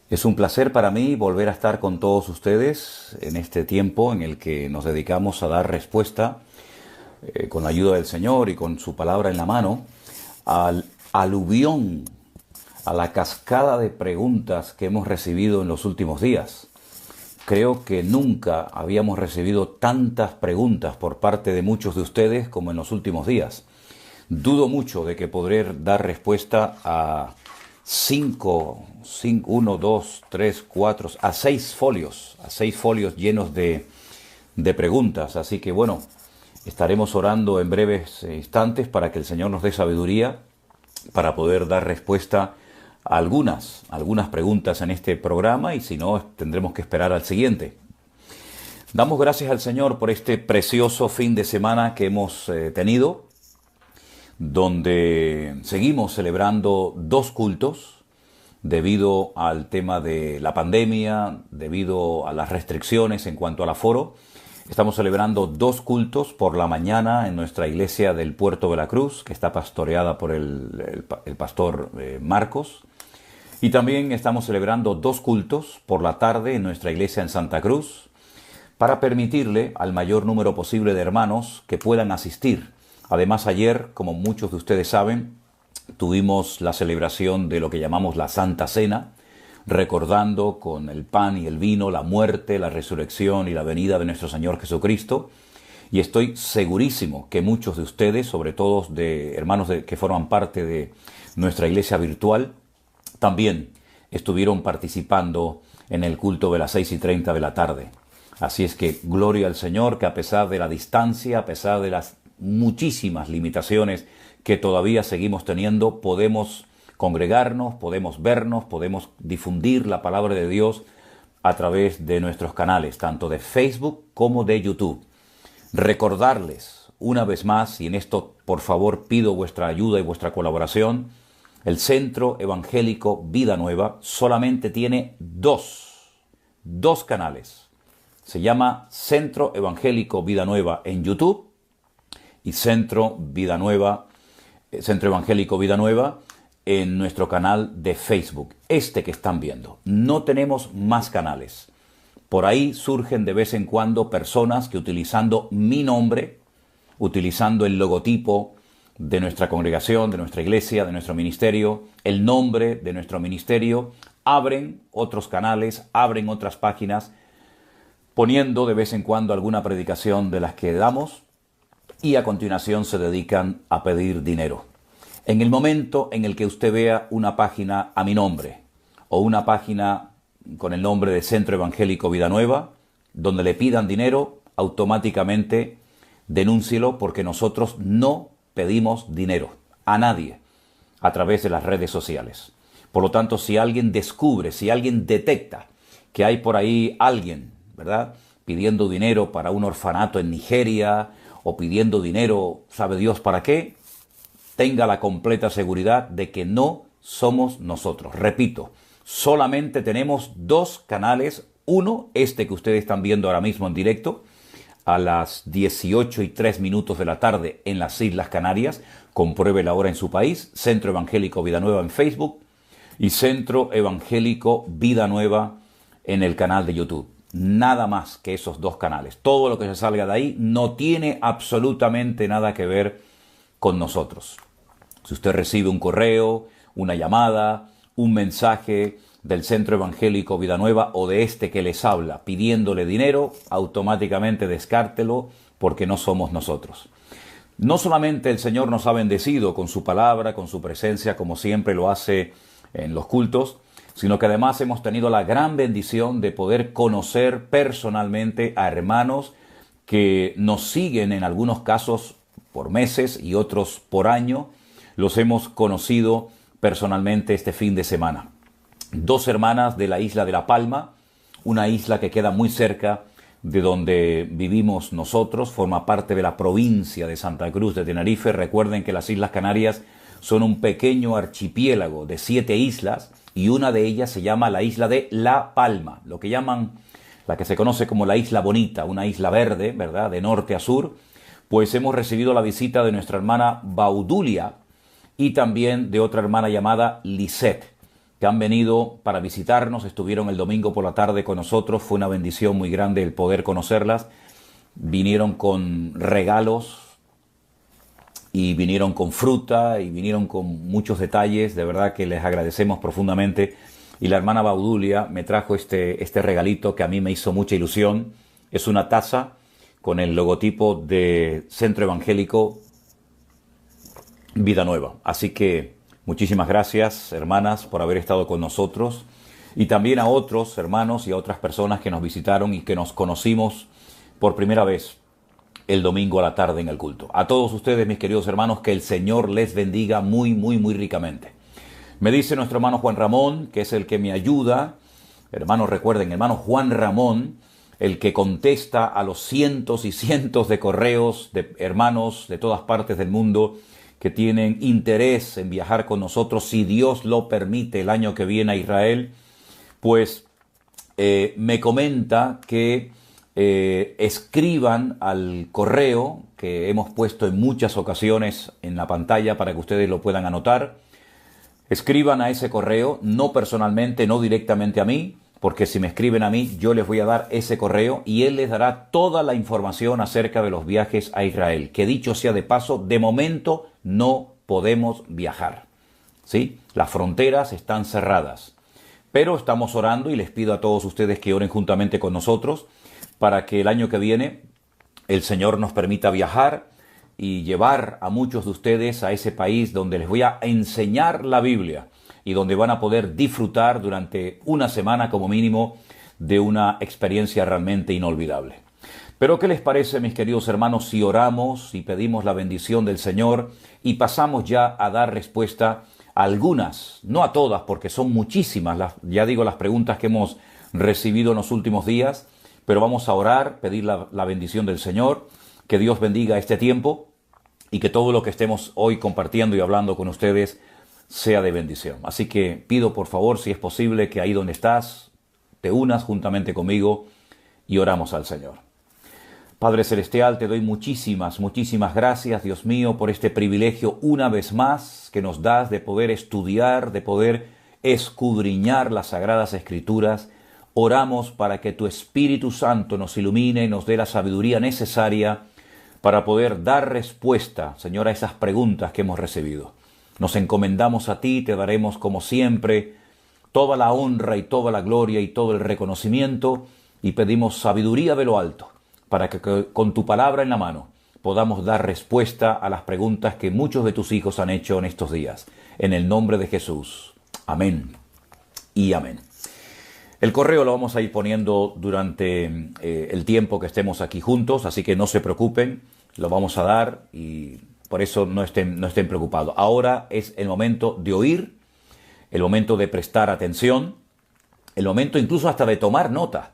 Es un placer para mí volver a estar con todos ustedes en este tiempo en el que nos dedicamos a dar respuesta, con la ayuda del Señor y con su palabra en la mano, al aluvión, a la cascada de preguntas que hemos recibido en los últimos días. Creo que nunca habíamos recibido tantas preguntas por parte de muchos de ustedes como en los últimos días. Dudo mucho de que podré dar respuesta a 1, 2, 3, 4, a 6 folios llenos de preguntas. Así que bueno, estaremos orando en breves instantes para que el Señor nos dé sabiduría para poder dar respuesta a algunas preguntas en este programa, y si no, tendremos que esperar al siguiente. Damos gracias al Señor por este precioso fin de semana que hemos tenido, donde seguimos celebrando 2 cultos debido al tema de la pandemia, debido a las restricciones en cuanto al aforo. Estamos celebrando 2 cultos por la mañana en nuestra iglesia del Puerto de la Cruz, que está pastoreada por el pastor Marcos. Y también estamos celebrando 2 cultos por la tarde en nuestra iglesia en Santa Cruz, para permitirle al mayor número posible de hermanos que puedan asistir. Además, ayer, como muchos de ustedes saben, tuvimos la celebración de lo que llamamos la Santa Cena, recordando con el pan y el vino la muerte, la resurrección y la venida de nuestro Señor Jesucristo. Y estoy segurísimo que muchos de ustedes, sobre todo de hermanos que forman parte de nuestra iglesia virtual, también estuvieron participando en el culto de las 6:30 de la tarde. Así es que gloria al Señor, que a pesar de la distancia, a pesar de las muchísimas limitaciones que todavía seguimos teniendo, podemos congregarnos, podemos vernos, podemos difundir la palabra de Dios a través de nuestros canales, tanto de Facebook como de YouTube. Recordarles una vez más, y en esto por favor pido vuestra ayuda y vuestra colaboración, el Centro Evangélico Vida Nueva solamente tiene dos canales. Se llama Centro Evangélico Vida Nueva en YouTube y Centro Evangélico Vida Nueva en nuestro canal de Facebook, este que están viendo. No tenemos más canales. Por ahí surgen de vez en cuando personas que, utilizando mi nombre, utilizando el logotipo de nuestra congregación, de nuestra iglesia, de nuestro ministerio, el nombre de nuestro ministerio, abren otros canales, abren otras páginas, poniendo de vez en cuando alguna predicación de las que damos, y a continuación se dedican a pedir dinero. En el momento en el que usted vea una página a mi nombre o una página con el nombre de Centro Evangélico Vida Nueva, donde le pidan dinero, automáticamente denúncielo, porque nosotros no pedimos dinero a nadie a través de las redes sociales. Por lo tanto, si alguien descubre, si alguien detecta que hay por ahí alguien, ¿verdad?, pidiendo dinero para un orfanato en Nigeria, o pidiendo dinero, sabe Dios para qué, tenga la completa seguridad de que no somos nosotros. Repito, solamente tenemos 2 canales. Uno, este que ustedes están viendo ahora mismo en directo, a las 18:03 de la tarde en las Islas Canarias. Compruebe la hora en su país. Centro Evangélico Vida Nueva en Facebook y Centro Evangélico Vida Nueva en el canal de YouTube. Nada más que esos 2 canales. Todo lo que se salga de ahí no tiene absolutamente nada que ver con nosotros. Si usted recibe un correo, una llamada, un mensaje del Centro Evangélico Vida Nueva o de este que les habla pidiéndole dinero, automáticamente descártelo, porque no somos nosotros. No solamente el Señor nos ha bendecido con su palabra, con su presencia, como siempre lo hace en los cultos, sino que además hemos tenido la gran bendición de poder conocer personalmente a hermanos que nos siguen en algunos casos por meses y otros por año. Los hemos conocido personalmente este fin de semana. 2 hermanas de la isla de La Palma, una isla que queda muy cerca de donde vivimos nosotros, forma parte de la provincia de Santa Cruz de Tenerife. Recuerden que las Islas Canarias son un pequeño archipiélago de 7 islas, y una de ellas se llama la isla de La Palma, lo que llaman, la que se conoce como la Isla Bonita, una isla verde, ¿verdad?, de norte a sur. Pues hemos recibido la visita de nuestra hermana Baudulia y también de otra hermana llamada Lisette. que han venido para visitarnos, estuvieron el domingo por la tarde con nosotros, fue una bendición muy grande el poder conocerlas. Vinieron con regalos y vinieron con fruta y vinieron con muchos detalles, de verdad que les agradecemos profundamente. Y la hermana Baudulia me trajo este regalito que a mí me hizo mucha ilusión. Es una taza con el logotipo de Centro Evangélico Vida Nueva. Así que muchísimas gracias, hermanas, por haber estado con nosotros. Y también a otros hermanos y a otras personas que nos visitaron y que nos conocimos por primera vez el domingo a la tarde en el culto. A todos ustedes, mis queridos hermanos, que el Señor les bendiga muy, muy, muy ricamente. Me dice nuestro hermano Juan Ramón, que es el que me ayuda. Hermanos, recuerden, hermano Juan Ramón, el que contesta a los cientos y cientos de correos de hermanos de todas partes del mundo que tienen interés en viajar con nosotros, si Dios lo permite, el año que viene a Israel. Pues me comenta que escriban al correo que hemos puesto en muchas ocasiones en la pantalla para que ustedes lo puedan anotar. Escriban a ese correo, no personalmente, no directamente a mí, porque si me escriben a mí, yo les voy a dar ese correo y él les dará toda la información acerca de los viajes a Israel. Que dicho sea de paso, de momento no podemos viajar, ¿sí? Las fronteras están cerradas, pero estamos orando y les pido a todos ustedes que oren juntamente con nosotros para que el año que viene el Señor nos permita viajar y llevar a muchos de ustedes a ese país donde les voy a enseñar la Biblia y donde van a poder disfrutar durante una semana como mínimo de una experiencia realmente inolvidable. Pero ¿qué les parece, mis queridos hermanos, si oramos y pedimos la bendición del Señor y pasamos ya a dar respuesta a algunas, no a todas, porque son muchísimas, las preguntas que hemos recibido en los últimos días, pero vamos a orar, pedir la bendición del Señor, que Dios bendiga este tiempo y que todo lo que estemos hoy compartiendo y hablando con ustedes sea de bendición. Así que pido por favor, si es posible, que ahí donde estás, te unas juntamente conmigo y oramos al Señor. Padre Celestial, te doy muchísimas, muchísimas gracias, Dios mío, por este privilegio una vez más que nos das de poder estudiar, de poder escudriñar las Sagradas Escrituras. Oramos para que tu Espíritu Santo nos ilumine y nos dé la sabiduría necesaria para poder dar respuesta, Señor, a esas preguntas que hemos recibido. Nos encomendamos a ti, te daremos como siempre toda la honra y toda la gloria y todo el reconocimiento y pedimos sabiduría de lo alto para que con tu palabra en la mano podamos dar respuesta a las preguntas que muchos de tus hijos han hecho en estos días. En el nombre de Jesús. Amén y amén. El correo lo vamos a ir poniendo durante el tiempo que estemos aquí juntos, así que no se preocupen, lo vamos a dar y por eso no estén preocupados. Ahora es el momento de oír, el momento de prestar atención, el momento incluso hasta de tomar nota,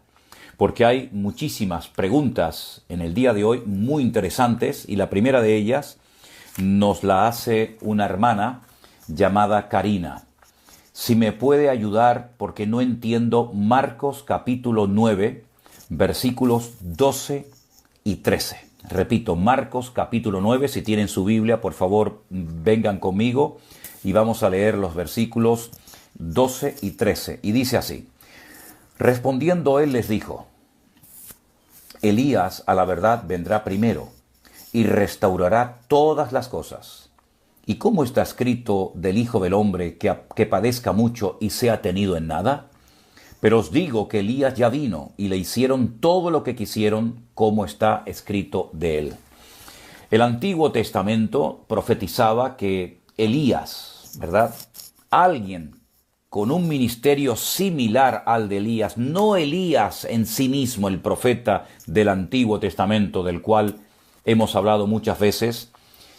porque hay muchísimas preguntas en el día de hoy muy interesantes y la primera de ellas nos la hace una hermana llamada Karina. Si me puede ayudar, porque no entiendo Marcos capítulo 9, versículos 12 y 13. Repito, Marcos capítulo 9, si tienen su Biblia, por favor, vengan conmigo y vamos a leer los versículos 12 y 13. Y dice así: respondiendo él les dijo: Elías a la verdad vendrá primero y restaurará todas las cosas. ¿Y cómo está escrito del Hijo del Hombre que padezca mucho y sea tenido en nada? Pero os digo que Elías ya vino y le hicieron todo lo que quisieron, como está escrito de él. El Antiguo Testamento profetizaba que Elías, ¿verdad? Alguien con un ministerio similar al de Elías, no Elías en sí mismo, el profeta del Antiguo Testamento, del cual hemos hablado muchas veces,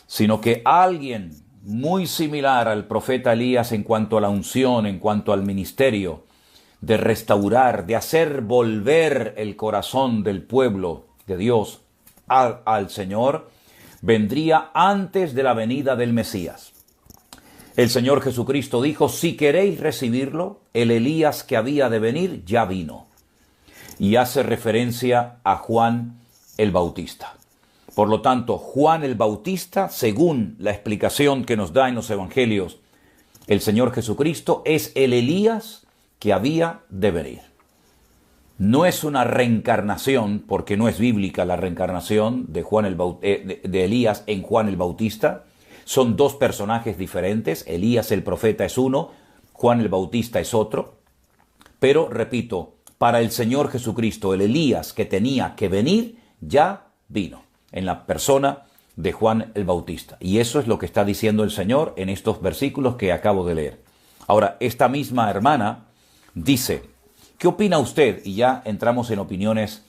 sino que alguien muy similar al profeta Elías en cuanto a la unción, en cuanto al ministerio, de restaurar, de hacer volver el corazón del pueblo de Dios al Señor, vendría antes de la venida del Mesías. El Señor Jesucristo dijo: si queréis recibirlo, el Elías que había de venir ya vino. Y hace referencia a Juan el Bautista. Por lo tanto, Juan el Bautista, según la explicación que nos da en los evangelios El Señor Jesucristo es el Elías que había de venir. No es una reencarnación, porque no es bíblica la reencarnación de de Elías en Juan el Bautista. Son dos personajes diferentes. Elías el profeta es uno, Juan el Bautista es otro. Pero, repito, para el Señor Jesucristo, el Elías que tenía que venir, ya vino, en la persona de Juan el Bautista. Y eso es lo que está diciendo el Señor en estos versículos que acabo de leer. Ahora, esta misma hermana dice, ¿qué opina usted? Y ya entramos en opiniones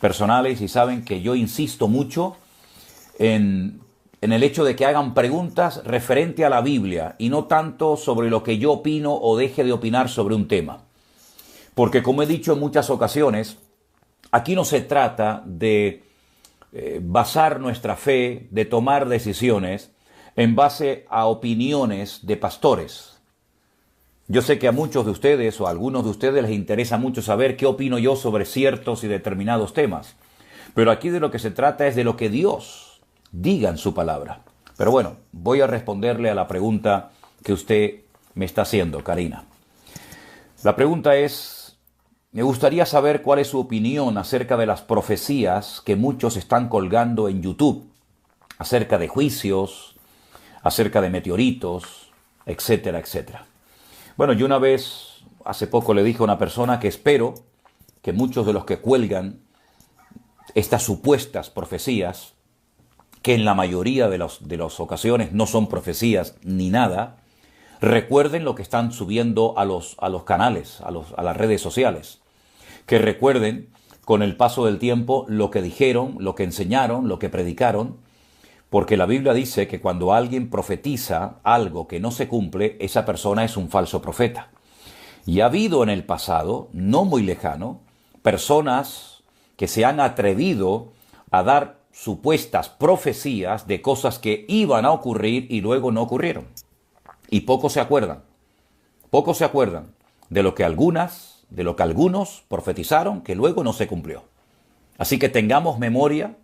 personales y saben que yo insisto mucho en el hecho de que hagan preguntas referente a la Biblia y no tanto sobre lo que yo opino o deje de opinar sobre un tema. Porque como he dicho en muchas ocasiones, aquí no se trata de basar nuestra fe, de tomar decisiones en base a opiniones de pastores. Yo sé que a muchos de ustedes o a algunos de ustedes les interesa mucho saber qué opino yo sobre ciertos y determinados temas. Pero aquí de lo que se trata es de lo que Dios diga en su palabra. Pero bueno, voy a responderle a la pregunta que usted me está haciendo, Karina. La pregunta es, me gustaría saber cuál es su opinión acerca de las profecías que muchos están colgando en YouTube, acerca de juicios, acerca de meteoritos, etcétera, etcétera. Bueno, yo una vez, hace poco le dije a una persona que espero que muchos de los que cuelgan estas supuestas profecías, que en la mayoría de las ocasiones no son profecías ni nada, recuerden lo que están subiendo a los canales, a las redes sociales. Que recuerden con el paso del tiempo lo que dijeron, lo que enseñaron, lo que predicaron, porque la Biblia dice que cuando alguien profetiza algo que no se cumple, esa persona es un falso profeta. Y ha habido en el pasado, no muy lejano, personas que se han atrevido a dar supuestas profecías de cosas que iban a ocurrir y luego no ocurrieron. Y pocos se acuerdan de lo que algunos profetizaron que luego no se cumplió. Así que tengamos memoria.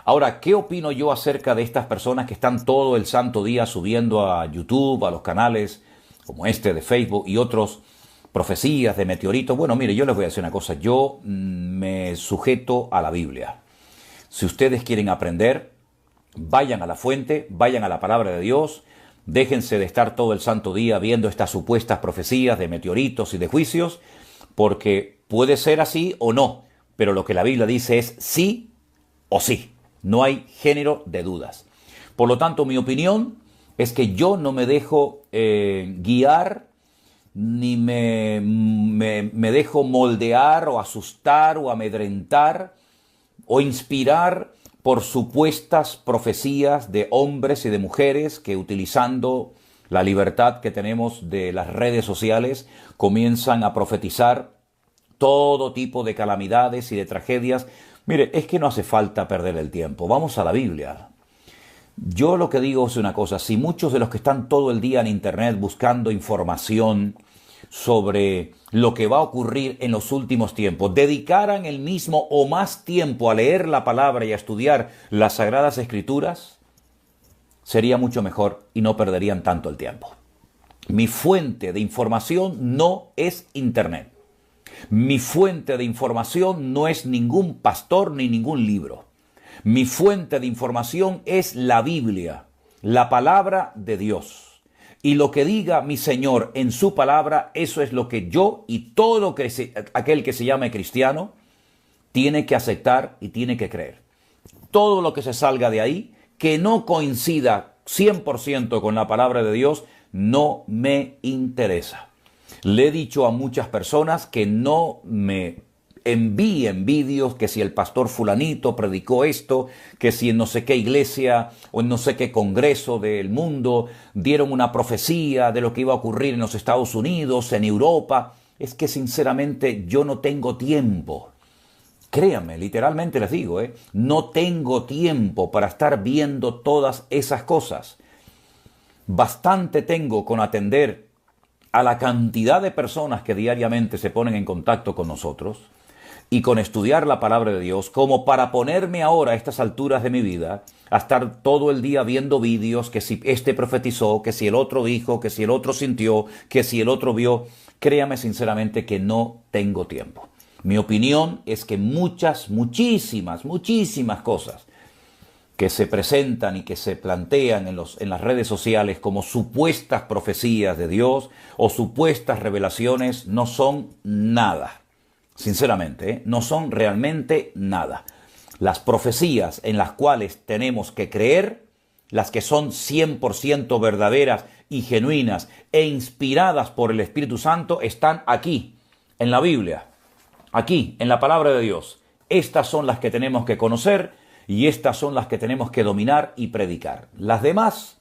Ahora, ¿qué opino yo acerca de estas personas que están todo el santo día subiendo a YouTube, a los canales como este de Facebook y otros, profecías de meteoritos? Bueno, mire, yo les voy a decir una cosa. Yo me sujeto a la Biblia. Si ustedes quieren aprender, vayan a la fuente, vayan a la palabra de Dios. Déjense de estar todo el santo día viendo estas supuestas profecías de meteoritos y de juicios, porque puede ser así o no, pero lo que la Biblia dice es sí o sí. No hay género de dudas. Por lo tanto, mi opinión es que yo no me dejo guiar, ni me dejo moldear o asustar o amedrentar o inspirar por supuestas profecías de hombres y de mujeres que, utilizando la libertad que tenemos de las redes sociales, comienzan a profetizar todo tipo de calamidades y de tragedias. Mire, es que no hace falta perder el tiempo. Vamos a la Biblia. Yo lo que digo es una cosa. Si muchos de los que están todo el día en internet buscando información sobre lo que va a ocurrir en los últimos tiempos, dedicaran el mismo o más tiempo a leer la palabra y a estudiar las Sagradas Escrituras, sería mucho mejor y no perderían tanto el tiempo. Mi fuente de información no es internet. Mi fuente de información no es ningún pastor ni ningún libro. Mi fuente de información es la Biblia, la palabra de Dios. Y lo que diga mi Señor en su palabra, eso es lo que yo y todo aquel que se llame cristiano tiene que aceptar y tiene que creer. Todo lo que se salga de ahí, que no coincida 100% con la palabra de Dios, no me interesa. Le he dicho a muchas personas que no me envíen vídeos, que si el pastor fulanito predicó esto, que si en no sé qué iglesia o en no sé qué congreso del mundo dieron una profecía de lo que iba a ocurrir en los Estados Unidos, en Europa. Es que sinceramente yo no tengo tiempo. Créanme, literalmente les digo, no tengo tiempo para estar viendo todas esas cosas. Bastante tengo con atender a la cantidad de personas que diariamente se ponen en contacto con nosotros. y con estudiar la palabra de Dios, como para ponerme ahora a estas alturas de mi vida a estar todo el día viendo vídeos, que si este profetizó, que si el otro dijo, que si el otro sintió, que si el otro vio. Créame sinceramente que no tengo tiempo. Mi opinión es que muchísimas cosas que se presentan y que se plantean en las redes sociales como supuestas profecías de Dios o supuestas revelaciones no son nada. Sinceramente, no son realmente nada. Las profecías en las cuales tenemos que creer, las que son 100% verdaderas y genuinas e inspiradas por el Espíritu Santo, están aquí, en la Biblia, aquí, en la palabra de Dios. Estas son las que tenemos que conocer y estas son las que tenemos que dominar y predicar. Las demás,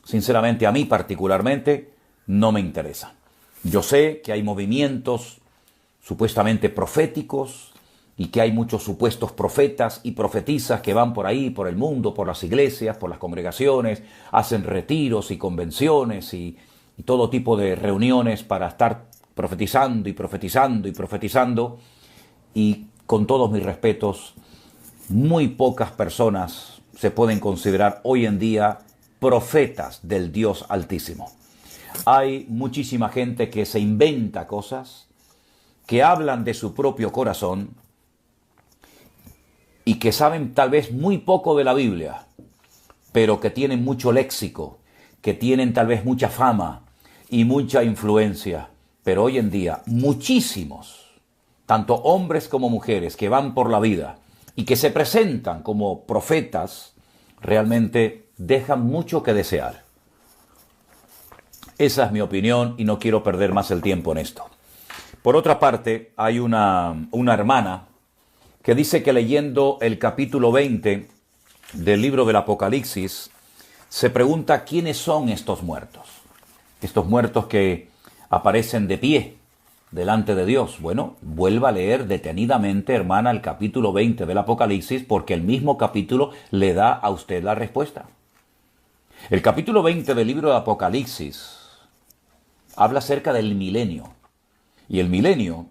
sinceramente, a mí particularmente, no me interesan. Yo sé que hay movimientos supuestamente proféticos y que hay muchos supuestos profetas y profetizas que van por ahí, por el mundo, por las iglesias, por las congregaciones, hacen retiros y convenciones y todo tipo de reuniones para estar profetizando y profetizando y profetizando. Y con todos mis respetos, muy pocas personas se pueden considerar hoy en día profetas del Dios Altísimo. Hay muchísima gente que se inventa cosas, que hablan de su propio corazón y que saben tal vez muy poco de la Biblia, pero que tienen mucho léxico, que tienen tal vez mucha fama y mucha influencia. Pero hoy en día muchísimos, tanto hombres como mujeres, que van por la vida y que se presentan como profetas, realmente dejan mucho que desear. Esa es mi opinión y no quiero perder más el tiempo en esto. Por otra parte, hay una hermana que dice que leyendo el capítulo 20 del libro del Apocalipsis, se pregunta quiénes son estos muertos que aparecen de pie delante de Dios. Bueno, vuelva a leer detenidamente, hermana, el capítulo 20 del Apocalipsis, porque el mismo capítulo le da a usted la respuesta. El capítulo 20 del libro de Apocalipsis habla acerca del milenio. Y el milenio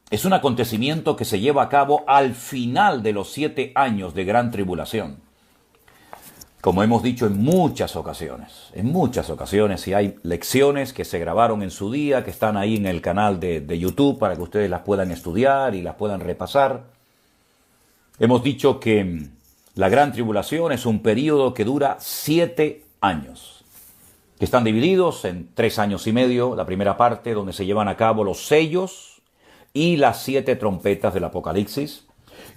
es un acontecimiento que se lleva a cabo al final de los 7 años de gran tribulación. Como hemos dicho en muchas ocasiones, y hay lecciones que se grabaron en su día, que están ahí en el canal de YouTube para que ustedes las puedan estudiar y las puedan repasar. Hemos dicho que la gran tribulación es un periodo que dura 7 años. Que están divididos en 3 años y medio, la primera parte donde se llevan a cabo los sellos y las 7 trompetas del Apocalipsis,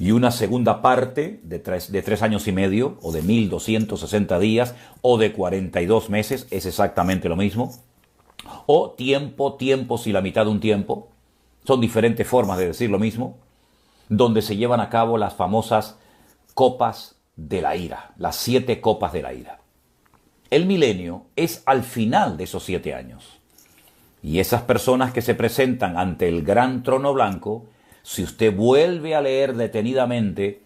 y una segunda parte de 3 años y medio, o de 1260 días, o de 42 meses, es exactamente lo mismo, o tiempos y la mitad de un tiempo, son diferentes formas de decir lo mismo, donde se llevan a cabo las famosas copas de la ira, las 7 copas de la ira. El milenio es al final de esos 7 años. Y esas personas que se presentan ante el gran trono blanco, si usted vuelve a leer detenidamente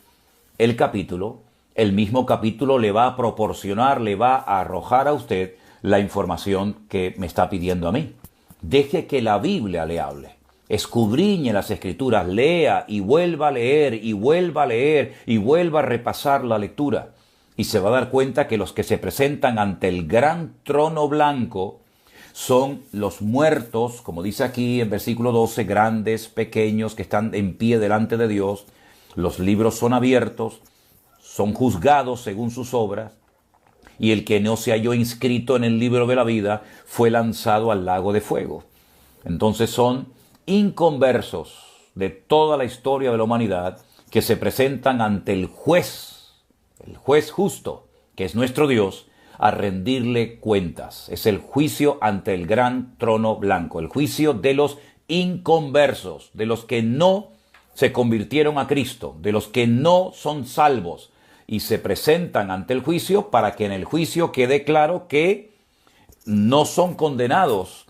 el capítulo, el mismo capítulo le va a proporcionar, le va a arrojar a usted la información que me está pidiendo a mí. Deje que la Biblia le hable. Escudriñe las Escrituras, lea y vuelva a leer y vuelva a leer y vuelva a repasar la lectura. Y se va a dar cuenta que los que se presentan ante el gran trono blanco son los muertos, como dice aquí en versículo 12, grandes, pequeños, que están en pie delante de Dios. Los libros son abiertos, son juzgados según sus obras, y el que no se halló inscrito en el libro de la vida fue lanzado al lago de fuego. Entonces son inconversos de toda la historia de la humanidad que se presentan ante el juez justo, que es nuestro Dios, a rendirle cuentas. Es el juicio ante el gran trono blanco, el juicio de los inconversos, de los que no se convirtieron a Cristo, de los que no son salvos, y se presentan ante el juicio para que en el juicio quede claro que no son condenados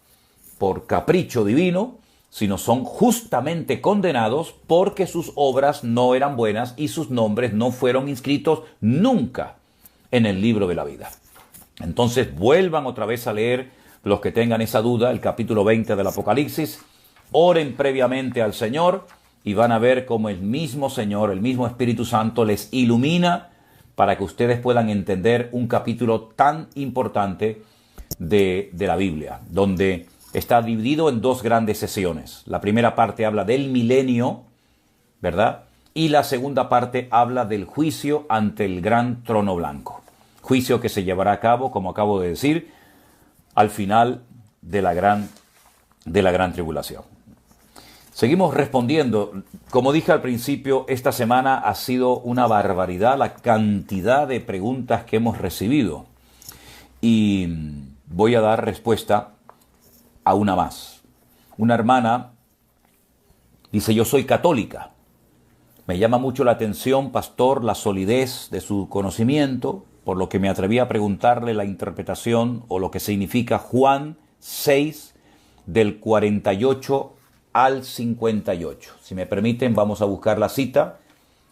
por capricho divino, sino son justamente condenados porque sus obras no eran buenas y sus nombres no fueron inscritos nunca en el libro de la vida. Entonces vuelvan otra vez a leer, los que tengan esa duda, el capítulo 20 del Apocalipsis, oren previamente al Señor y van a ver cómo el mismo Señor, el mismo Espíritu Santo les ilumina para que ustedes puedan entender un capítulo tan importante de la Biblia, donde está dividido en dos grandes sesiones. La primera parte habla del milenio, ¿verdad? Y la segunda parte habla del juicio ante el gran trono blanco. Juicio que se llevará a cabo, como acabo de decir, al final de la gran tribulación. Seguimos respondiendo. Como dije al principio, esta semana ha sido una barbaridad la cantidad de preguntas que hemos recibido. Y voy a dar respuesta a una más. Una hermana dice: yo soy católica. Me llama mucho la atención, pastor, la solidez de su conocimiento, por lo que me atreví a preguntarle la interpretación o lo que significa Juan 6, del 48 al 58. Si me permiten, vamos a buscar la cita,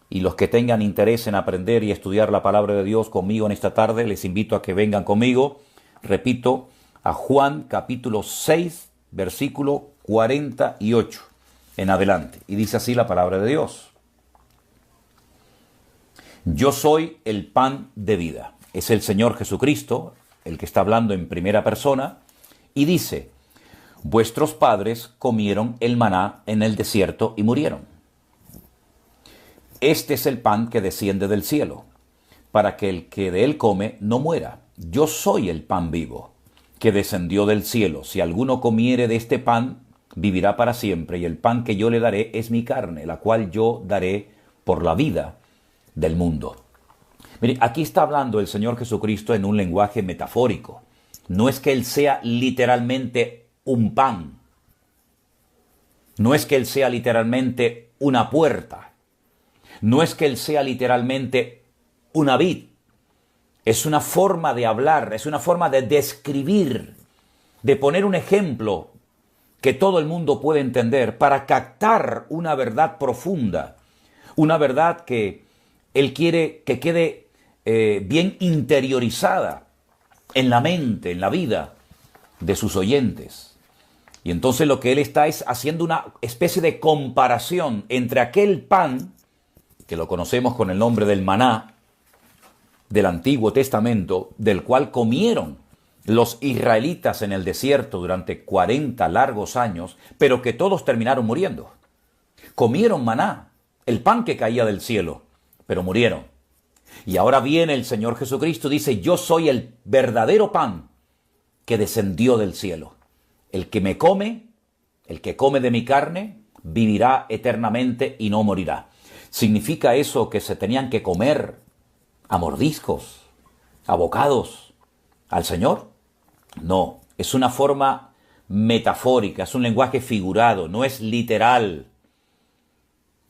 y los que tengan interés en aprender y estudiar la palabra de Dios conmigo en esta tarde, les invito a que vengan conmigo, repito, a Juan capítulo 6, versículo 48 en adelante. Y dice así la palabra de Dios: yo soy el pan de vida. Es el Señor Jesucristo el que está hablando en primera persona, y dice: vuestros padres comieron el maná en el desierto y murieron. Este es el pan que desciende del cielo, para que el que de él come no muera. Yo soy el pan vivo, que descendió del cielo. Si alguno comiere de este pan, vivirá para siempre, y el pan que yo le daré es mi carne, la cual yo daré por la vida del mundo. Mire, aquí está hablando el Señor Jesucristo en un lenguaje metafórico. No es que Él sea literalmente un pan. No es que Él sea literalmente una puerta. No es que Él sea literalmente una vid. Es una forma de hablar, es una forma de describir, de poner un ejemplo que todo el mundo puede entender para captar una verdad profunda, una verdad que Él quiere que quede bien interiorizada en la mente, en la vida de sus oyentes. Y entonces lo que Él está es haciendo una especie de comparación entre aquel pan, que lo conocemos con el nombre del maná, del Antiguo Testamento, del cual comieron los israelitas en el desierto durante 40 largos años, pero que todos terminaron muriendo. Comieron maná, el pan que caía del cielo, pero murieron. Y ahora viene el Señor Jesucristo, dice: yo soy el verdadero pan que descendió del cielo. El que me come, el que come de mi carne, vivirá eternamente y no morirá. ¿Significa eso que se tenían que comer a mordiscos, a bocados, al Señor? No, es una forma metafórica, es un lenguaje figurado, no es literal.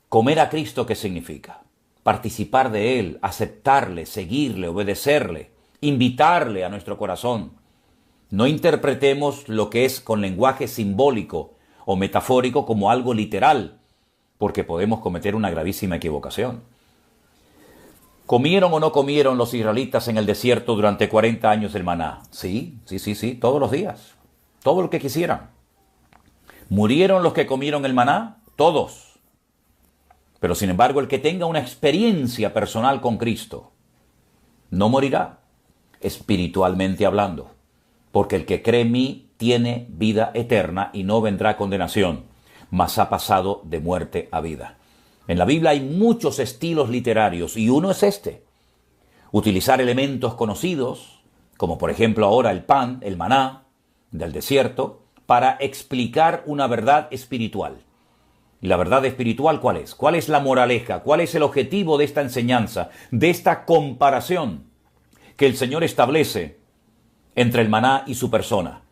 Comer a Cristo, ¿qué significa? Participar de Él, aceptarle, seguirle, obedecerle, invitarle a nuestro corazón. No interpretemos lo que es con lenguaje simbólico o metafórico como algo literal, porque podemos cometer una gravísima equivocación. ¿Comieron o no comieron los israelitas en el desierto durante 40 años el maná? Sí, todos los días, todo lo que quisieran. ¿Murieron los que comieron el maná? Todos. Pero sin embargo, el que tenga una experiencia personal con Cristo no morirá, espiritualmente hablando, porque el que cree en mí tiene vida eterna y no vendrá condenación, mas ha pasado de muerte a vida. En la Biblia hay muchos estilos literarios y uno es este: utilizar elementos conocidos, como por ejemplo ahora el pan, el maná del desierto, para explicar una verdad espiritual. ¿Y la verdad espiritual cuál es? ¿Cuál es la moraleja? ¿Cuál es el objetivo de esta enseñanza, de esta comparación que el Señor establece entre el maná y su persona?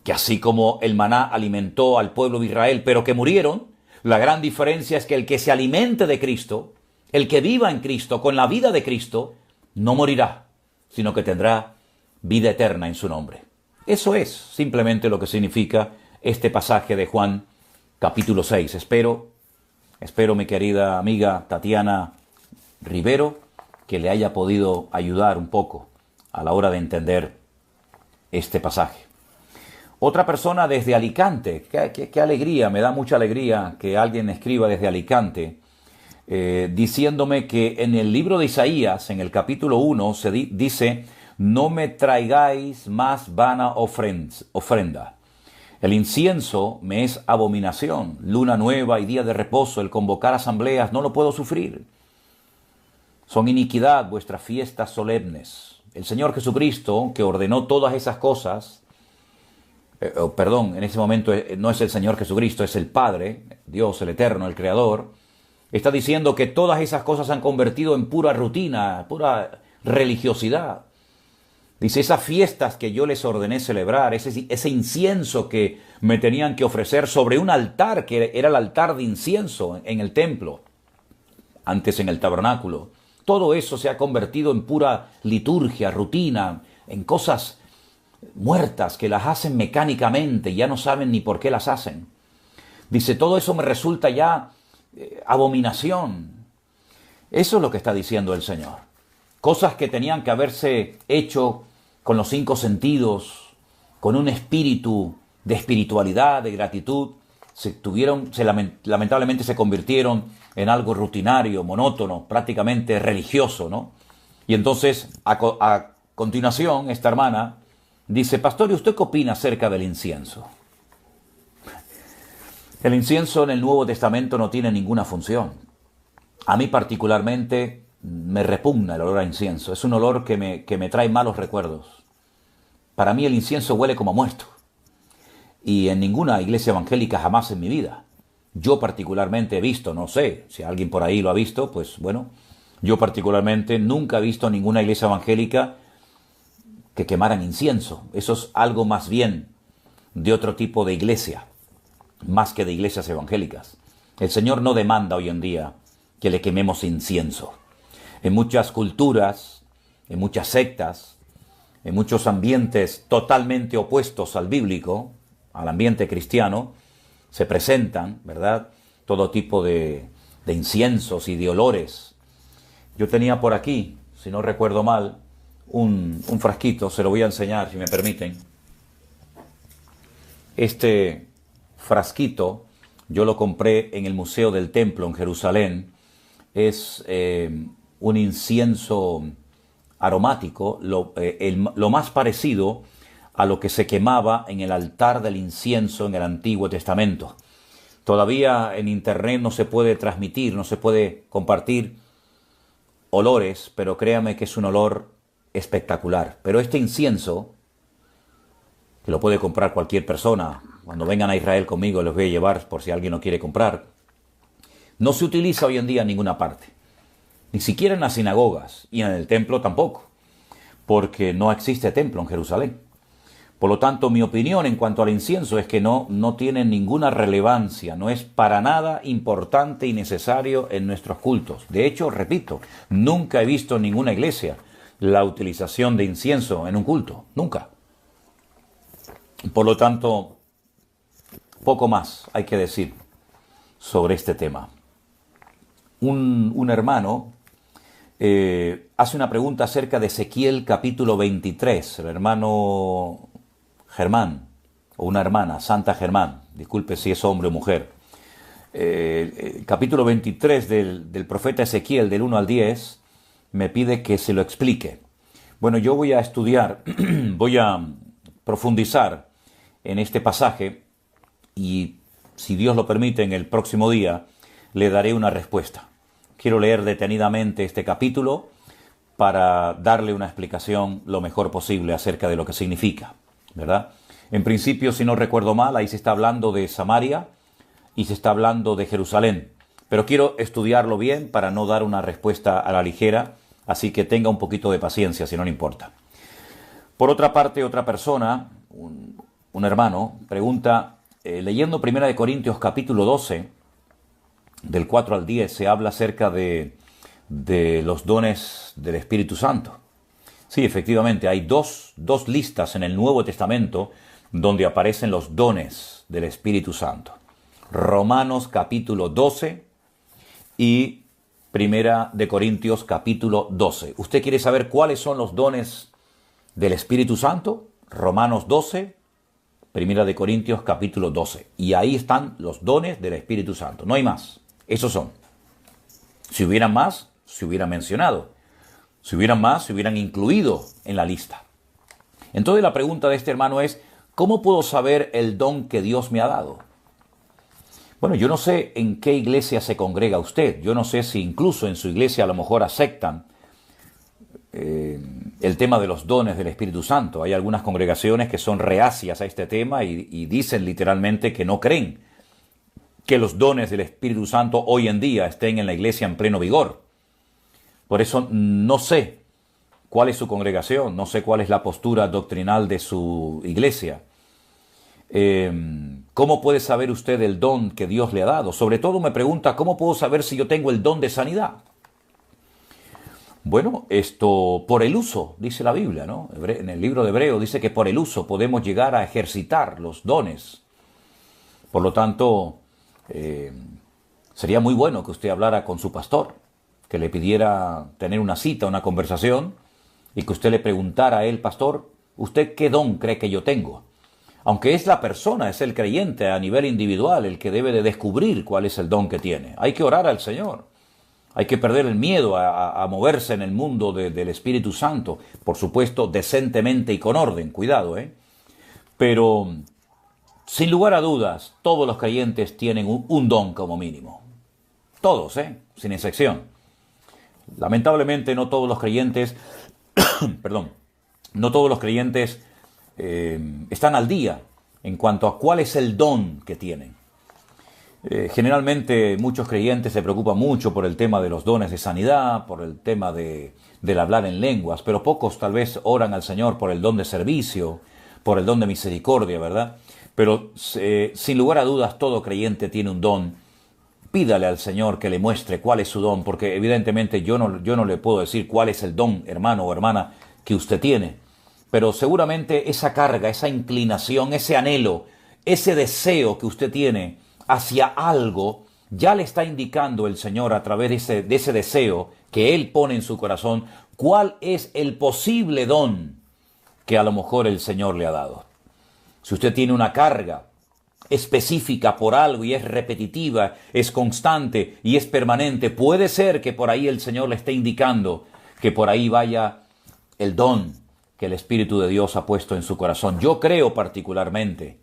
Que así como el maná alimentó al pueblo de Israel, pero que murieron, la gran diferencia es que el que se alimente de Cristo, el que viva en Cristo, con la vida de Cristo, no morirá, sino que tendrá vida eterna en su nombre. Eso es simplemente lo que significa este pasaje de Juan capítulo 6. Espero, mi querida amiga Tatiana Rivero, que le haya podido ayudar un poco a la hora de entender este pasaje. Otra persona desde Alicante, qué alegría, me da mucha alegría que alguien escriba desde Alicante, diciéndome que en el libro de Isaías, en el capítulo 1, dice, no me traigáis más vana ofrenda. El incienso me es abominación, luna nueva y día de reposo, el convocar asambleas, no lo puedo sufrir. Son iniquidad vuestras fiestas solemnes. El Señor Jesucristo, que ordenó todas esas cosas, en ese momento no es el Señor Jesucristo, es el Padre, Dios, el Eterno, el Creador, está diciendo que todas esas cosas se han convertido en pura rutina, pura religiosidad. Dice, esas fiestas que yo les ordené celebrar, ese incienso que me tenían que ofrecer sobre un altar, que era el altar de incienso en el templo, antes en el tabernáculo, todo eso se ha convertido en pura liturgia, rutina, en cosas muertas que las hacen mecánicamente, ya no saben ni por qué las hacen. Dice, todo eso me resulta ya abominación. Eso es lo que está diciendo el Señor. Cosas que tenían que haberse hecho con los 5 sentidos, con un espíritu de espiritualidad, de gratitud, lamentablemente se convirtieron en algo rutinario, monótono, prácticamente religioso, ¿no? Y entonces, a continuación, esta hermana dice, pastor, ¿y usted qué opina acerca del incienso? El incienso en el Nuevo Testamento no tiene ninguna función. A mí particularmente me repugna el olor a incienso. Es un olor que me trae malos recuerdos. Para mí el incienso huele como a muerto. Y en ninguna iglesia evangélica jamás en mi vida. Yo particularmente he visto, no sé, si alguien por ahí lo ha visto, pues bueno, yo particularmente nunca he visto ninguna iglesia evangélica que quemaran incienso. Eso es algo más bien de otro tipo de iglesia, más que de iglesias evangélicas. El Señor no demanda hoy en día que le quememos incienso. En muchas culturas, en muchas sectas, en muchos ambientes totalmente opuestos al bíblico, al ambiente cristiano, se presentan, ¿verdad?, todo tipo de inciensos y de olores. Yo tenía por aquí, si no recuerdo mal, un frasquito, se lo voy a enseñar si me permiten. Este frasquito yo lo compré en el Museo del Templo en Jerusalén. Es un incienso aromático, lo más parecido a lo que se quemaba en el altar del incienso en el Antiguo Testamento. Todavía en internet no se puede transmitir, no se puede compartir olores, pero créame que es un olor espectacular. Pero este incienso, que lo puede comprar cualquier persona, cuando vengan a Israel conmigo les voy a llevar por si alguien lo quiere comprar, no se utiliza hoy en día en ninguna parte, ni siquiera en las sinagogas, y en el templo tampoco, porque no existe templo en Jerusalén. Por lo tanto, mi opinión en cuanto al incienso es que no tiene ninguna relevancia, no es para nada importante y necesario en nuestros cultos. De hecho, repito, nunca he visto en ninguna iglesia la utilización de incienso en un culto, nunca. Por lo tanto, poco más hay que decir sobre este tema. Un hermano hace una pregunta acerca de Ezequiel capítulo 23, el hermano Germán, o una hermana, Santa Germán, disculpe si es hombre o mujer. Capítulo 23 del profeta Ezequiel, del 1 al 10, me pide que se lo explique. Bueno, yo voy a estudiar, voy a profundizar en este pasaje y, si Dios lo permite, en el próximo día le daré una respuesta. Quiero leer detenidamente este capítulo para darle una explicación lo mejor posible acerca de lo que significa, ¿verdad? En principio, si no recuerdo mal, ahí se está hablando de Samaria y se está hablando de Jerusalén. Pero quiero estudiarlo bien para no dar una respuesta a la ligera, así que tenga un poquito de paciencia, si no le importa. Por otra parte, otra persona, un hermano, pregunta, leyendo 1 Corintios capítulo 12, del 4 al 10, se habla acerca de los dones del Espíritu Santo. Sí, efectivamente, hay dos listas en el Nuevo Testamento donde aparecen los dones del Espíritu Santo. Romanos capítulo 12 y 1 Corintios capítulo 12. ¿Usted quiere saber cuáles son los dones del Espíritu Santo? Romanos 12 Primera de Corintios capítulo 12. Y ahí están los dones del Espíritu Santo. No hay más. Esos son. Si hubieran más, se hubieran mencionado. Si hubieran más, se hubieran incluido en la lista. Entonces la pregunta de este hermano es, ¿cómo puedo saber el don que Dios me ha dado? Bueno, yo no sé en qué iglesia se congrega usted. Yo no sé si incluso en su iglesia a lo mejor aceptan el tema de los dones del Espíritu Santo. Hay algunas congregaciones que son reacias a este tema y dicen literalmente que no creen que los dones del Espíritu Santo hoy en día estén en la iglesia en pleno vigor. Por eso no sé cuál es su congregación, no sé cuál es la postura doctrinal de su iglesia. ¿Cómo puede saber usted el don que Dios le ha dado? Sobre todo me pregunta, ¿cómo puedo saber si yo tengo el don de sanidad? Bueno, esto por el uso, dice la Biblia, ¿no? En el libro de Hebreo dice que por el uso podemos llegar a ejercitar los dones. Por lo tanto, sería muy bueno que usted hablara con su pastor, que le pidiera tener una cita, una conversación, y que usted le preguntara a él, pastor, ¿usted qué don cree que yo tengo? Aunque es la persona, es el creyente a nivel individual el que debe de descubrir cuál es el don que tiene. Hay que orar al Señor. Hay que perder el miedo a moverse en el mundo del Espíritu Santo. Por supuesto, decentemente y con orden. Cuidado, ¿eh? Pero, sin lugar a dudas, todos los creyentes tienen un don como mínimo. Todos, sin excepción. Lamentablemente, no todos los creyentes, perdón, no todos los creyentes están al día en cuanto a cuál es el don que tienen. Generalmente muchos creyentes se preocupan mucho por el tema de los dones de sanidad, por el tema del hablar en lenguas, pero pocos tal vez oran al Señor por el don de servicio, por el don de misericordia, ¿verdad? Pero sin lugar a dudas todo creyente tiene un don. Pídale al Señor que le muestre cuál es su don, porque evidentemente yo no le puedo decir cuál es el don, hermano o hermana, que usted tiene. Pero seguramente esa carga, esa inclinación, ese anhelo, ese deseo que usted tiene hacia algo, ya le está indicando el Señor a través de ese deseo que Él pone en su corazón, cuál es el posible don que a lo mejor el Señor le ha dado. Si usted tiene una carga específica por algo y es repetitiva, es constante y es permanente, puede ser que por ahí el Señor le esté indicando que por ahí vaya el don que el Espíritu de Dios ha puesto en su corazón. Yo creo particularmente,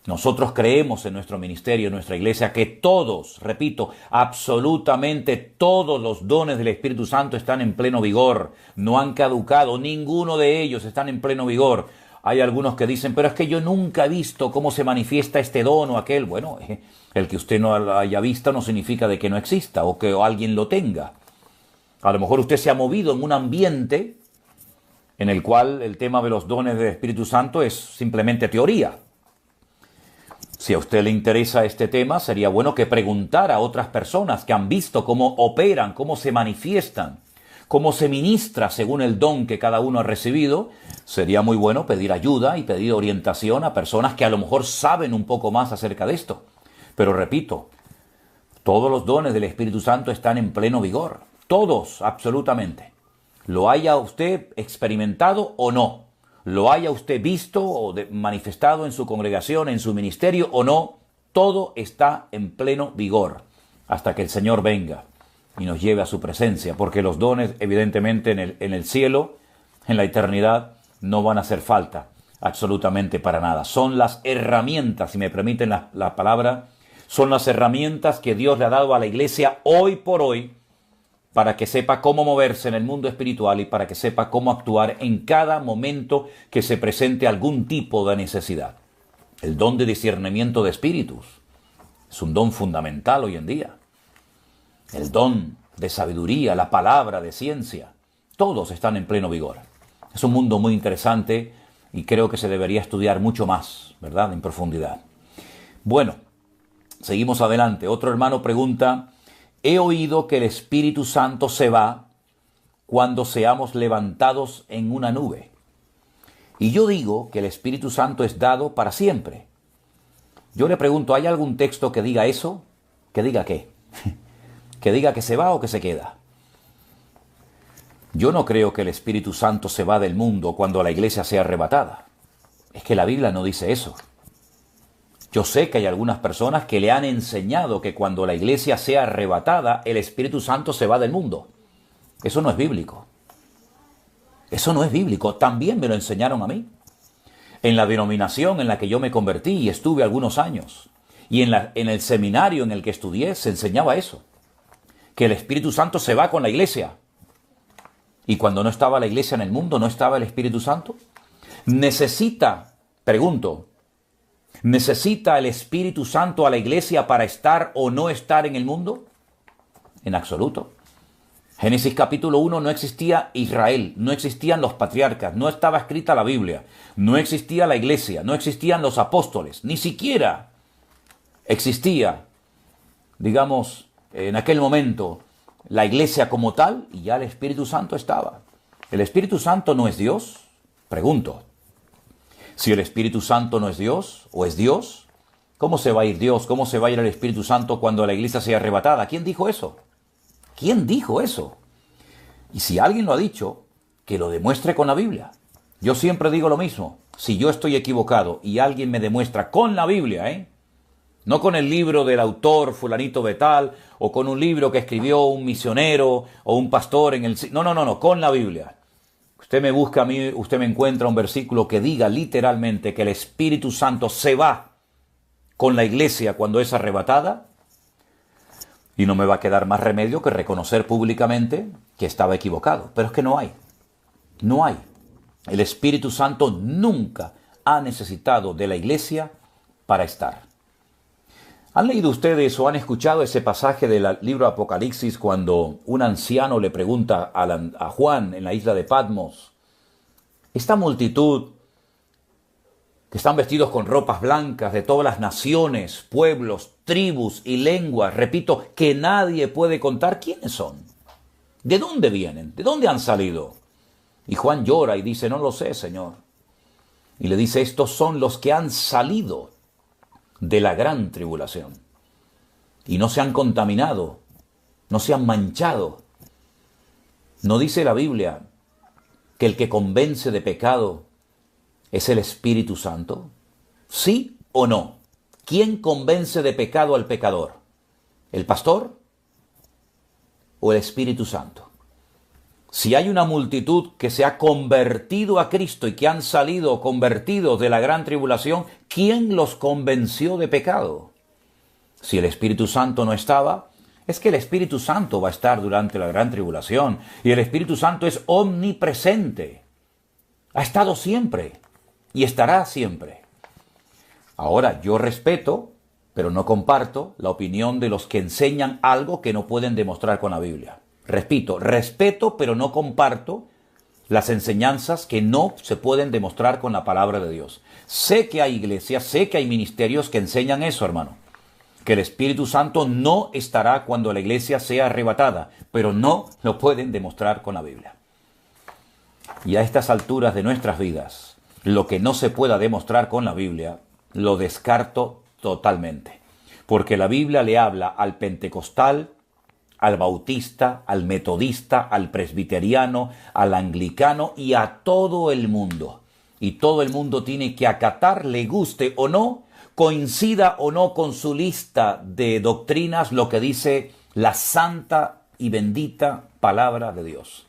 nosotros creemos en nuestro ministerio, en nuestra iglesia, que todos, repito, absolutamente todos los dones del Espíritu Santo están en pleno vigor, no han caducado, ninguno de ellos están en pleno vigor. Hay algunos que dicen, pero es que yo nunca he visto cómo se manifiesta este don o aquel. Bueno, el que usted no lo haya visto no significa de que no exista o que alguien lo tenga. A lo mejor usted se ha movido en un ambiente en el cual el tema de los dones del Espíritu Santo es simplemente teoría. Si a usted le interesa este tema, sería bueno que preguntara a otras personas que han visto cómo operan, cómo se manifiestan, cómo se ministra según el don que cada uno ha recibido. Sería muy bueno pedir ayuda y pedir orientación a personas que a lo mejor saben un poco más acerca de esto. Pero repito, todos los dones del Espíritu Santo están en pleno vigor. Todos, absolutamente. Lo haya usted experimentado o no. Lo haya usted visto o manifestado en su congregación, en su ministerio o no, todo está en pleno vigor hasta que el Señor venga y nos lleve a su presencia, porque los dones evidentemente en el cielo, en la eternidad, no van a hacer falta absolutamente para nada. Son las herramientas, si me permiten la palabra, son las herramientas que Dios le ha dado a la iglesia hoy por hoy, para que sepa cómo moverse en el mundo espiritual y para que sepa cómo actuar en cada momento que se presente algún tipo de necesidad. El don de discernimiento de espíritus es un don fundamental hoy en día. El don de sabiduría, la palabra de ciencia, todos están en pleno vigor. Es un mundo muy interesante y creo que se debería estudiar mucho más, ¿verdad?, en profundidad. Bueno, seguimos adelante. Otro hermano pregunta: he oído que el Espíritu Santo se va cuando seamos levantados en una nube. Y yo digo que el Espíritu Santo es dado para siempre. Yo le pregunto, ¿hay algún texto que diga eso? ¿Que diga qué? ¿Que diga que se va o que se queda? Yo no creo que el Espíritu Santo se va del mundo cuando la iglesia sea arrebatada. Es que la Biblia no dice eso. Yo sé que hay algunas personas que le han enseñado que cuando la iglesia sea arrebatada, el Espíritu Santo se va del mundo. Eso no es bíblico. Eso no es bíblico. También me lo enseñaron a mí. En la denominación en la que yo me convertí y estuve algunos años, y en el seminario en el que estudié, se enseñaba eso. Que el Espíritu Santo se va con la iglesia. Y cuando no estaba la iglesia en el mundo, ¿no estaba el Espíritu Santo? Pregunto, ¿necesita el Espíritu Santo a la iglesia para estar o no estar en el mundo? En absoluto. Génesis capítulo 1 no existía Israel, no existían los patriarcas, no estaba escrita la Biblia, no existía la iglesia, no existían los apóstoles, ni siquiera existía, digamos, en aquel momento la iglesia como tal, y ya el Espíritu Santo estaba. ¿El Espíritu Santo no es Dios? Pregunto. Si el Espíritu Santo no es Dios, o es Dios, ¿cómo se va a ir Dios? ¿Cómo se va a ir el Espíritu Santo cuando la iglesia sea arrebatada? ¿Quién dijo eso? ¿Quién dijo eso? Y si alguien lo ha dicho, que lo demuestre con la Biblia. Yo siempre digo lo mismo. Si yo estoy equivocado y alguien me demuestra con la Biblia, no con el libro del autor fulanito de tal, o con un libro que escribió un misionero o un pastor en el... No, con la Biblia. Usted me busca a mí, usted me encuentra un versículo que diga literalmente que el Espíritu Santo se va con la iglesia cuando es arrebatada, y no me va a quedar más remedio que reconocer públicamente que estaba equivocado. Pero es que no hay. No hay. El Espíritu Santo nunca ha necesitado de la iglesia para estar. ¿Han leído ustedes o han escuchado ese pasaje del libro Apocalipsis cuando un anciano le pregunta a Juan en la isla de Patmos, esta multitud que están vestidos con ropas blancas de todas las naciones, pueblos, tribus y lenguas, repito, que nadie puede contar quiénes son? ¿De dónde vienen? ¿De dónde han salido? Y Juan llora y dice, no lo sé, Señor. Y le dice, estos son los que han salido de la gran tribulación. Y no se han contaminado, no se han manchado. ¿No dice la Biblia que el que convence de pecado es el Espíritu Santo? ¿Sí o no? ¿Quién convence de pecado al pecador? ¿El pastor o el Espíritu Santo? Si hay una multitud que se ha convertido a Cristo y que han salido convertidos de la gran tribulación, ¿quién los convenció de pecado? Si el Espíritu Santo no estaba, es que el Espíritu Santo va a estar durante la gran tribulación. Y el Espíritu Santo es omnipresente. Ha estado siempre y estará siempre. Ahora, yo respeto, pero no comparto la opinión de los que enseñan algo que no pueden demostrar con la Biblia. Repito, respeto, pero no comparto las enseñanzas que no se pueden demostrar con la palabra de Dios. Sé que hay iglesias, sé que hay ministerios que enseñan eso, hermano. Que el Espíritu Santo no estará cuando la iglesia sea arrebatada, pero no lo pueden demostrar con la Biblia. Y a estas alturas de nuestras vidas, lo que no se pueda demostrar con la Biblia, lo descarto totalmente. Porque la Biblia le habla al pentecostal, al bautista, al metodista, al presbiteriano, al anglicano y a todo el mundo. Y todo el mundo tiene que acatar, le guste o no, coincida o no con su lista de doctrinas, lo que dice la santa y bendita palabra de Dios.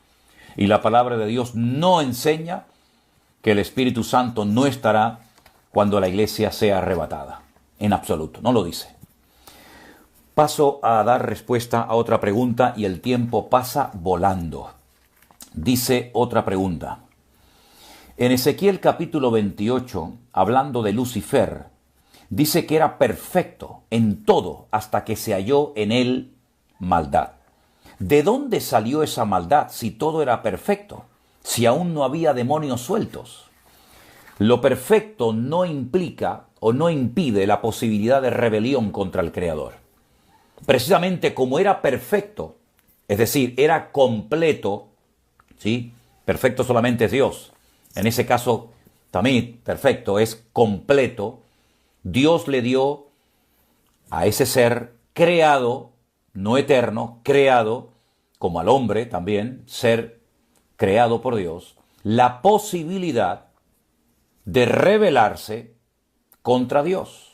Y la palabra de Dios no enseña que el Espíritu Santo no estará cuando la iglesia sea arrebatada. En absoluto, no lo dice. Paso a dar respuesta a otra pregunta y el tiempo pasa volando. Dice otra pregunta. En Ezequiel capítulo 28, hablando de Lucifer, dice que era perfecto en todo hasta que se halló en él maldad. ¿De dónde salió esa maldad si todo era perfecto? Si aún no había demonios sueltos. Lo perfecto no implica o no impide la posibilidad de rebelión contra el Creador. Precisamente como era perfecto, es decir, era completo, ¿sí? Perfecto solamente es Dios. En ese caso, también perfecto es completo. Dios le dio a ese ser creado, no eterno, creado, como al hombre también, ser creado por Dios, la posibilidad de rebelarse contra Dios.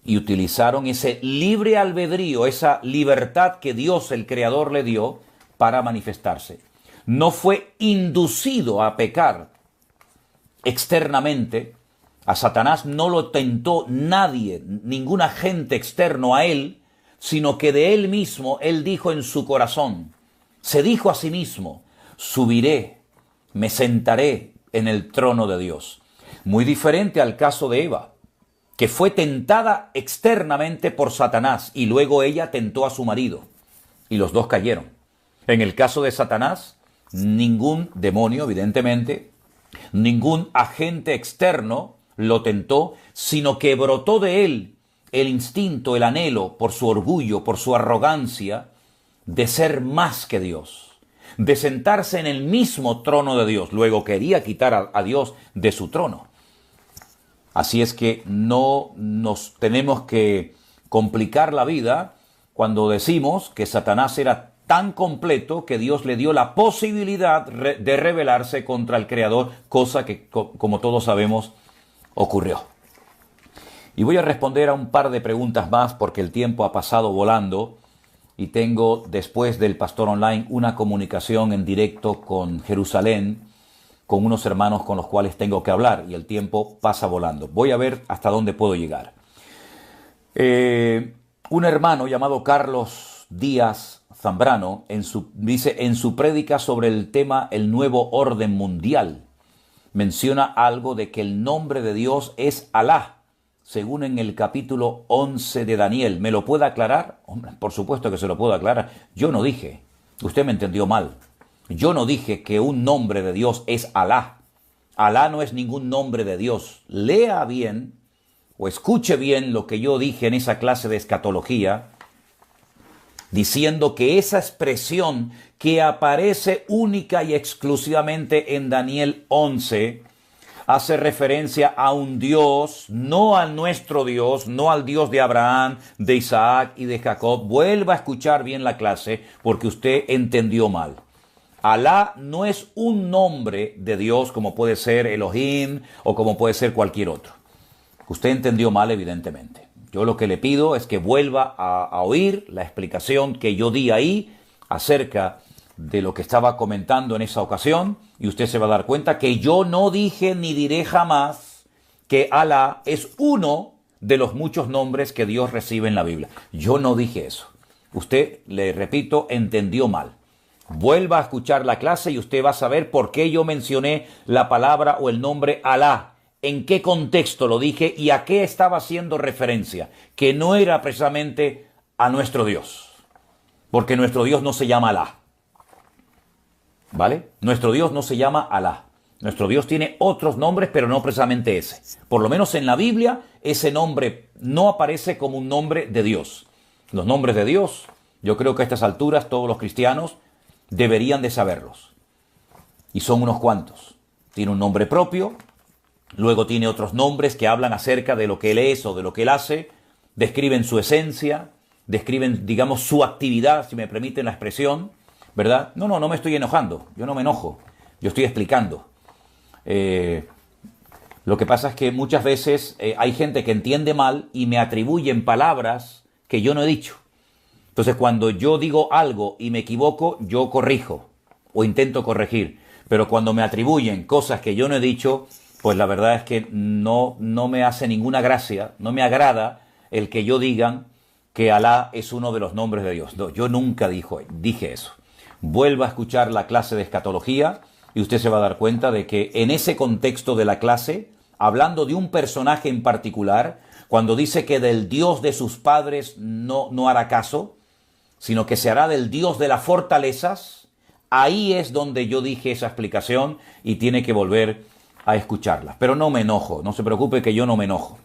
y utilizaron ese libre albedrío, esa libertad que Dios, el Creador, le dio para manifestarse. No fue inducido a pecar externamente. A Satanás no lo tentó nadie, ningún agente externo a él, sino que de él mismo, él dijo en su corazón, se dijo a sí mismo, subiré, me sentaré en el trono de Dios. Muy diferente al caso de Eva, que fue tentada externamente por Satanás y luego ella tentó a su marido y los dos cayeron. En el caso de Satanás, ningún demonio, evidentemente, ningún agente externo lo tentó, sino que brotó de él el instinto, el anhelo por su orgullo, por su arrogancia de ser más que Dios, de sentarse en el mismo trono de Dios. Luego quería quitar a Dios de su trono. Así es que no nos tenemos que complicar la vida cuando decimos que Satanás era tan completo que Dios le dio la posibilidad de rebelarse contra el Creador, cosa que, como todos sabemos, ocurrió. Y voy a responder a un par de preguntas más porque el tiempo ha pasado volando y tengo, después del Pastor Online, una comunicación en directo con Jerusalén, con unos hermanos con los cuales tengo que hablar y el tiempo pasa volando. Voy a ver hasta dónde puedo llegar. Un hermano llamado Carlos Díaz Zambrano dice en su prédica sobre el tema el nuevo orden mundial, menciona algo de que el nombre de Dios es Alá, según en el capítulo 11 de Daniel. ¿Me lo puede aclarar? Hombre, por supuesto que se lo puedo aclarar. Yo no dije, usted me entendió mal. Yo no dije que un nombre de Dios es Alá. Alá no es ningún nombre de Dios. Lea bien o escuche bien lo que yo dije en esa clase de escatología, diciendo que esa expresión que aparece única y exclusivamente en Daniel 11 hace referencia a un Dios, no a nuestro Dios, no al Dios de Abraham, de Isaac y de Jacob. Vuelva a escuchar bien la clase porque usted entendió mal. Alá no es un nombre de Dios como puede ser Elohim o como puede ser cualquier otro. Usted entendió mal, evidentemente. Yo lo que le pido es que vuelva a oír la explicación que yo di ahí acerca de lo que estaba comentando en esa ocasión y usted se va a dar cuenta que yo no dije ni diré jamás que Alá es uno de los muchos nombres que Dios recibe en la Biblia. Yo no dije eso. Usted, le repito, entendió mal. Vuelva a escuchar la clase y usted va a saber por qué yo mencioné la palabra o el nombre Alá, en qué contexto lo dije y a qué estaba haciendo referencia, que no era precisamente a nuestro Dios, porque nuestro Dios no se llama Alá. ¿Vale? Nuestro Dios no se llama Alá. Nuestro Dios tiene otros nombres, pero no precisamente ese. Por lo menos en la Biblia, ese nombre no aparece como un nombre de Dios. Los nombres de Dios, yo creo que a estas alturas todos los cristianos deberían de saberlos. Y son unos cuantos. Tiene un nombre propio, luego tiene otros nombres que hablan acerca de lo que Él es o de lo que Él hace, describen su esencia, describen, digamos, su actividad, si me permiten la expresión, ¿verdad? No me estoy enojando, yo no me enojo, yo estoy explicando. Lo que pasa es que muchas veces hay gente que entiende mal y me atribuyen palabras que yo no he dicho. Entonces, cuando yo digo algo y me equivoco, yo corrijo o intento corregir. Pero cuando me atribuyen cosas que yo no he dicho, pues la verdad es que no me hace ninguna gracia, no me agrada el que yo digan que Alá es uno de los nombres de Dios. No, yo nunca dije eso. Vuelva a escuchar la clase de escatología y usted se va a dar cuenta de que en ese contexto de la clase, hablando de un personaje en particular, cuando dice que del Dios de sus padres no hará caso, sino que se hará del Dios de las fortalezas, ahí es donde yo dije esa explicación y tiene que volver a escucharla. Pero no me enojo, no se preocupe que yo no me enojo.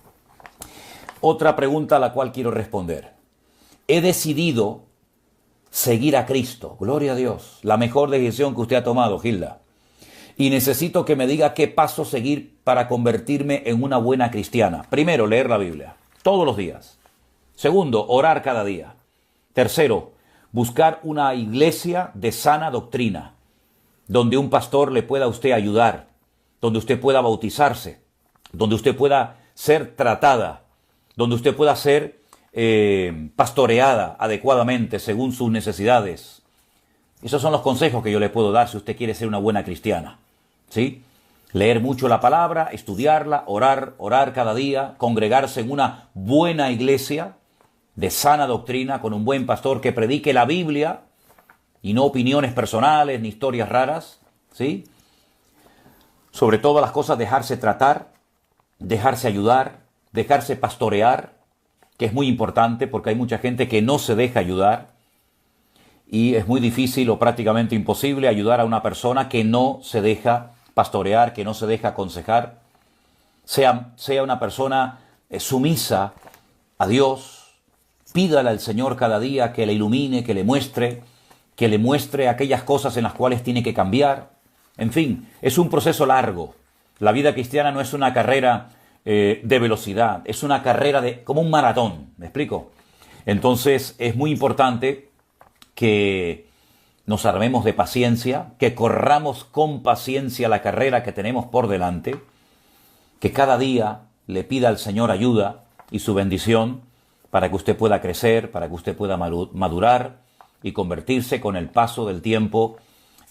Otra pregunta a la cual quiero responder. He decidido seguir a Cristo, gloria a Dios, la mejor decisión que usted ha tomado, Gilda. Y necesito que me diga qué paso seguir para convertirme en una buena cristiana. Primero, leer la Biblia, todos los días. Segundo, orar cada día. Tercero, buscar una iglesia de sana doctrina, donde un pastor le pueda a usted ayudar, donde usted pueda bautizarse, donde usted pueda ser tratada donde usted pueda ser pastoreada adecuadamente según sus necesidades. Esos son los consejos que yo le puedo dar si usted quiere ser una buena cristiana, ¿sí? Leer mucho la palabra, estudiarla, orar cada día, congregarse en una buena iglesia de sana doctrina, con un buen pastor que predique la Biblia y no opiniones personales ni historias raras, ¿sí? Sobre todas las cosas, dejarse tratar, dejarse ayudar, dejarse pastorear, que es muy importante porque hay mucha gente que no se deja ayudar y es muy difícil o prácticamente imposible ayudar a una persona que no se deja pastorear, que no se deja aconsejar. Sea una persona sumisa a Dios, pídale al Señor cada día que le ilumine, que le muestre aquellas cosas en las cuales tiene que cambiar. En fin, es un proceso largo. La vida cristiana no es una carrera de velocidad, es una carrera como un maratón, ¿me explico? Entonces es muy importante que nos armemos de paciencia, que corramos con paciencia la carrera que tenemos por delante, que cada día le pida al Señor ayuda y su bendición para que usted pueda crecer, para que usted pueda madurar y convertirse con el paso del tiempo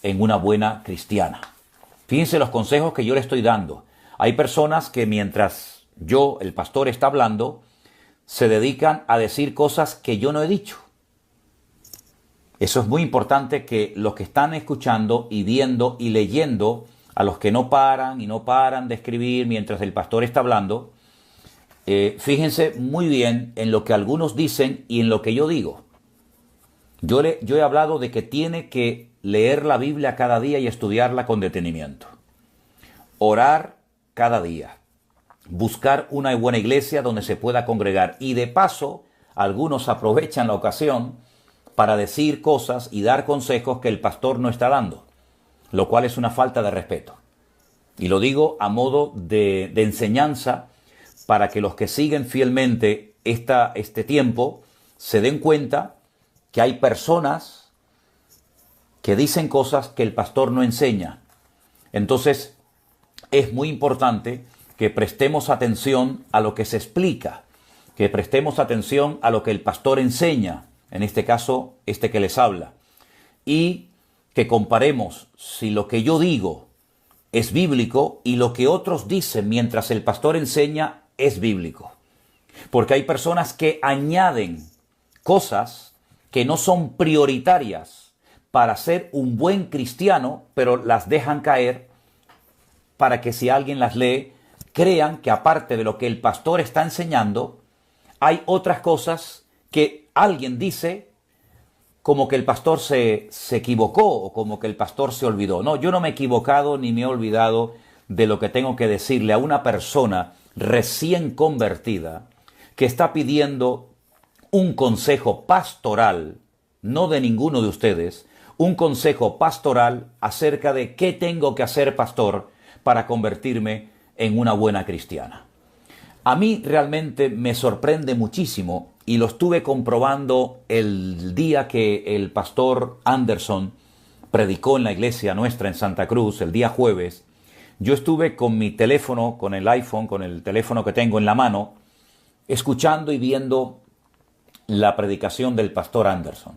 en una buena cristiana. Fíjense los consejos que yo le estoy dando. Hay personas que mientras yo, el pastor, está hablando, se dedican a decir cosas que yo no he dicho. Eso es muy importante, que los que están escuchando y viendo y leyendo, a los que no paran de escribir mientras el pastor está hablando, fíjense muy bien en lo que algunos dicen y en lo que yo digo. Yo he hablado de que tiene que leer la Biblia cada día y estudiarla con detenimiento. Orar cada día. Buscar una buena iglesia donde se pueda congregar. Y de paso, algunos aprovechan la ocasión para decir cosas y dar consejos que el pastor no está dando, lo cual es una falta de respeto. Y lo digo a modo de enseñanza para que los que siguen fielmente este tiempo se den cuenta que hay personas que dicen cosas que el pastor no enseña. Entonces, es muy importante que prestemos atención a lo que se explica, que prestemos atención a lo que el pastor enseña, en este caso, este que les habla, y que comparemos si lo que yo digo es bíblico y lo que otros dicen mientras el pastor enseña es bíblico. Porque hay personas que añaden cosas que no son prioritarias para ser un buen cristiano, pero las dejan caer para que si alguien las lee, crean que aparte de lo que el pastor está enseñando, hay otras cosas que alguien dice como que el pastor se equivocó o como que el pastor se olvidó. No, yo no me he equivocado ni me he olvidado de lo que tengo que decirle a una persona recién convertida que está pidiendo un consejo pastoral, no de ninguno de ustedes, un consejo pastoral acerca de qué tengo que hacer, pastor, para convertirme en una buena cristiana. A mí realmente me sorprende muchísimo y lo estuve comprobando el día que el pastor Anderson predicó en la iglesia nuestra en Santa Cruz, el día jueves. Yo estuve con mi teléfono, con el iPhone, con el teléfono que tengo en la mano, escuchando y viendo la predicación del pastor Anderson.